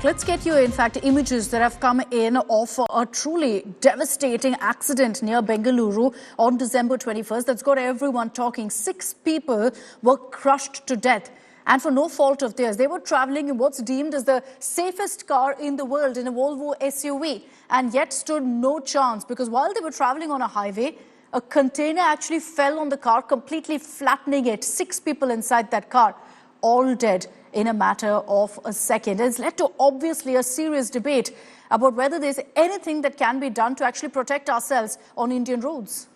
let's get you, in fact, images that have come in of a truly devastating accident near Bengaluru on December 21st. That's got everyone talking. 6 people were crushed to death. And for no fault of theirs. They were traveling in what's deemed as the safest car in the world, in a Volvo SUV, and yet stood no chance because while they were traveling on a highway, a container actually fell on the car, completely flattening it. 6 people inside that car, all dead in a matter of a second. It's led to obviously a serious debate about whether there's anything that can be done to actually protect ourselves on Indian roads.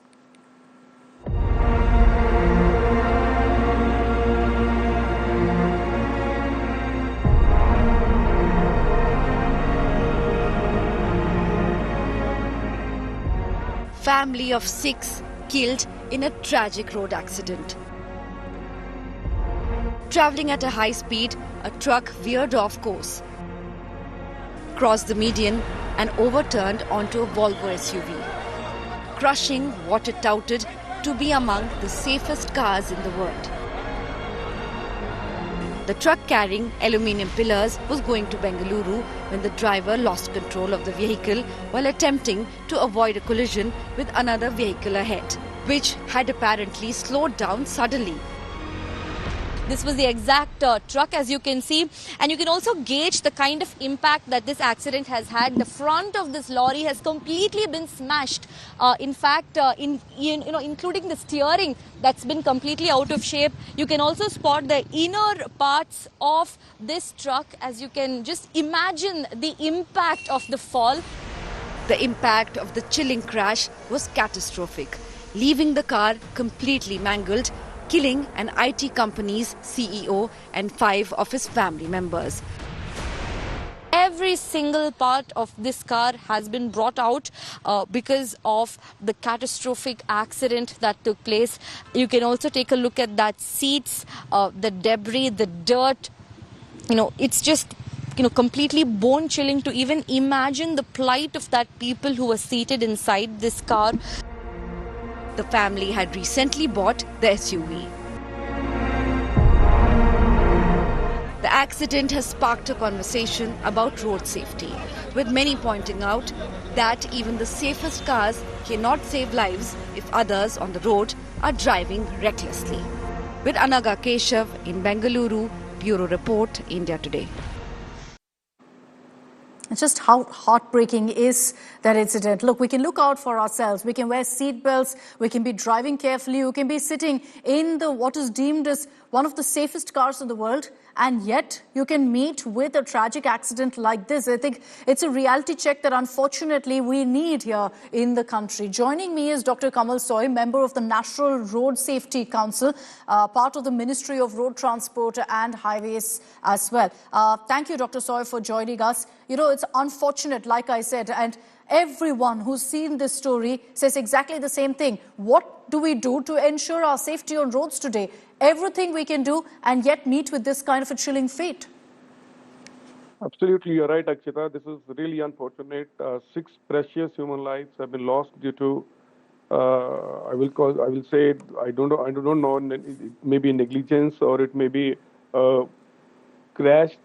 Family of 6 killed in a tragic road accident. Travelling at a high speed, a truck veered off course, crossed the median and overturned onto a Volvo SUV, crushing what it touted to be among the safest cars in the world. The truck carrying aluminium pillars was going to Bengaluru when the driver lost control of the vehicle while attempting to avoid a collision with another vehicle ahead, which had apparently slowed down suddenly. This was the exact truck, as you can see, and you can also gauge the kind of impact that this accident has had. The front of this lorry has completely been smashed. In fact, including the steering that's been completely out of shape. You can also spot the inner parts of this truck, as you can just imagine the impact of the fall. The impact of the chilling crash was catastrophic, leaving the car completely mangled, killing an IT company's CEO and 5 of his family members. Every single part of this car has been brought out because of the catastrophic accident that took place. You can also take a look at that seats, the debris, the dirt. It's just completely bone chilling to even imagine the plight of that people who were seated inside this car. The family had recently bought the SUV. The accident has sparked a conversation about road safety, with many pointing out that even the safest cars cannot save lives if others on the road are driving recklessly. With Anaga Keshav in Bengaluru, Bureau Report, India Today. Just how heartbreaking is that incident. Look, we can look out for ourselves. We can wear seat belts. We can be driving carefully. We can be sitting in what is deemed as one of the safest cars in the world. And yet you can meet with a tragic accident like this. I think it's a reality check that unfortunately we need here in the country. Joining me is Dr. Kamal Soy, member of the National Road Safety Council, part of the Ministry of Road Transport and Highways as well. Thank you, Dr. Soy, for joining us. It's unfortunate, like I said, and everyone who's seen this story says exactly the same thing. What do we do to ensure our safety on roads today? Everything we can do and yet meet with this kind of a chilling fate. Absolutely, you're right, Akshita. This is really unfortunate. 6 precious human lives have been lost due to, I will say, I don't know, it may be negligence or it may be a crash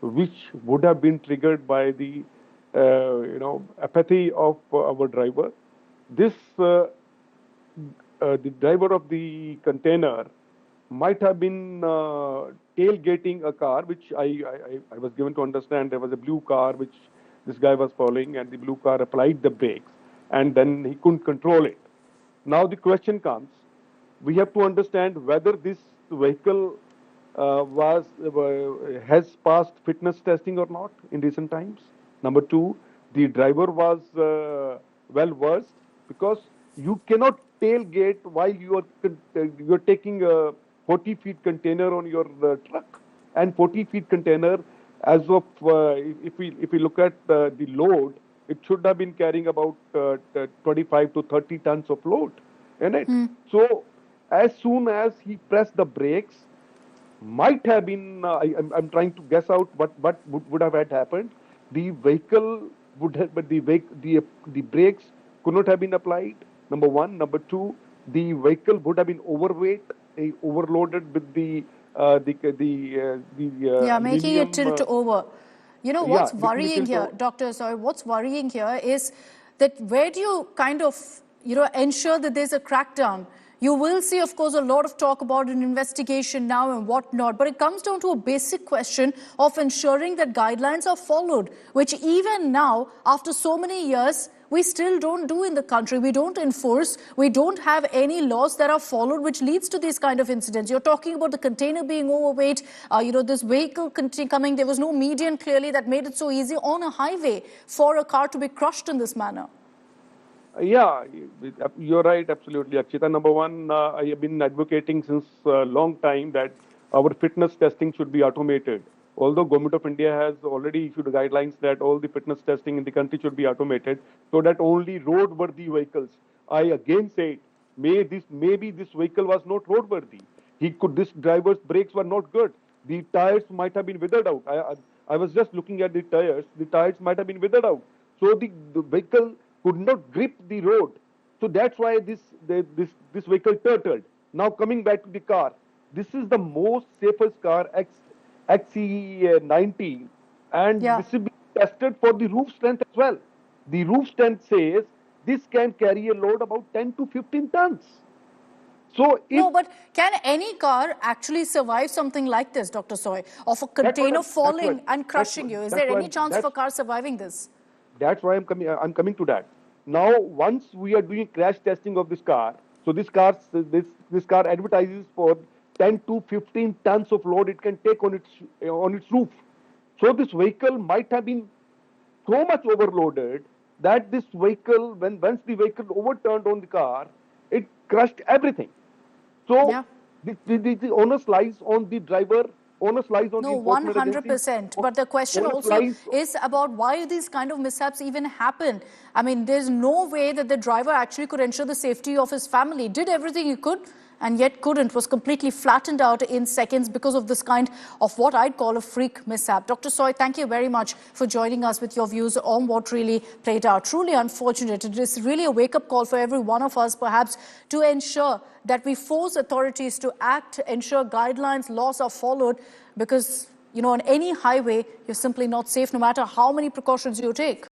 which would have been triggered by the, apathy of our driver. The driver of the container might have been tailgating a car, which I was given to understand there was a blue car which this guy was following, and the blue car applied the brakes, and then he couldn't control it. Now the question comes, we have to understand whether this vehicle has passed fitness testing or not in recent times. Number 2, the driver was well versed, because you cannot tailgate while you are taking a 40-feet container on your truck, and 40-feet container, as of if we look at the load, it should have been carrying about 25 to 30 tons of load in it. So as soon as he pressed the brakes, might have been I'm trying to guess out what would have had happened. The vehicle would have, but the brakes could not have been applied. Number 1. Number 2, the vehicle would have been overweight, overloaded with making it tilt over. You know, what's worrying here, Doctor, sorry, what's worrying here is that where do you kind of, ensure that there's a crackdown? You will see, of course, a lot of talk about an investigation now and whatnot, but it comes down to a basic question of ensuring that guidelines are followed, which even now, after so many years, we still don't do in the country. We don't enforce. We don't have any laws that are followed, which leads to these kind of incidents. You're talking about the container being overweight, this vehicle coming. There was no median clearly that made it so easy on a highway for a car to be crushed in this manner. Yeah, you're right, absolutely, Akshita. Number one, I have been advocating since a long time that our fitness testing should be automated. Although Government of India has already issued guidelines that all the fitness testing in the country should be automated, so that only roadworthy vehicles. I again say, maybe this vehicle was not roadworthy. This driver's brakes were not good. The tires might have been withered out. I was just looking at the tires. The tires might have been withered out. So the vehicle could not grip the road. So that's why this vehicle turtled. Now coming back to the car, this is the most safest car, XC90, and this will be tested for the roof strength as well. The roof strength says this can carry a load about 10 to 15 tons. So no, but can any car actually survive something like this, Dr. Soy, of a container falling and crushing you? Is there any chance of a car surviving this? That's why I'm coming to that. Now, once we are doing crash testing of this car, so this car advertises for 10 to 15 tons of load it can take on its roof. So this vehicle might have been so much overloaded that this vehicle, once the vehicle overturned on the car, it crushed everything. So the onus lies on the driver. Onus lies on the enforcement agency. 100%. But the question also is about why these kind of mishaps even happen. I mean, there's no way that the driver actually could ensure the safety of his family. Did everything he could, and yet couldn't, was completely flattened out in seconds because of this kind of what I'd call a freak mishap. Dr. Soy, thank you very much for joining us with your views on what really played out. Truly unfortunate. It is really a wake-up call for every one of us, perhaps, to ensure that we force authorities to act, ensure guidelines, laws are followed, because, on any highway, you're simply not safe, no matter how many precautions you take.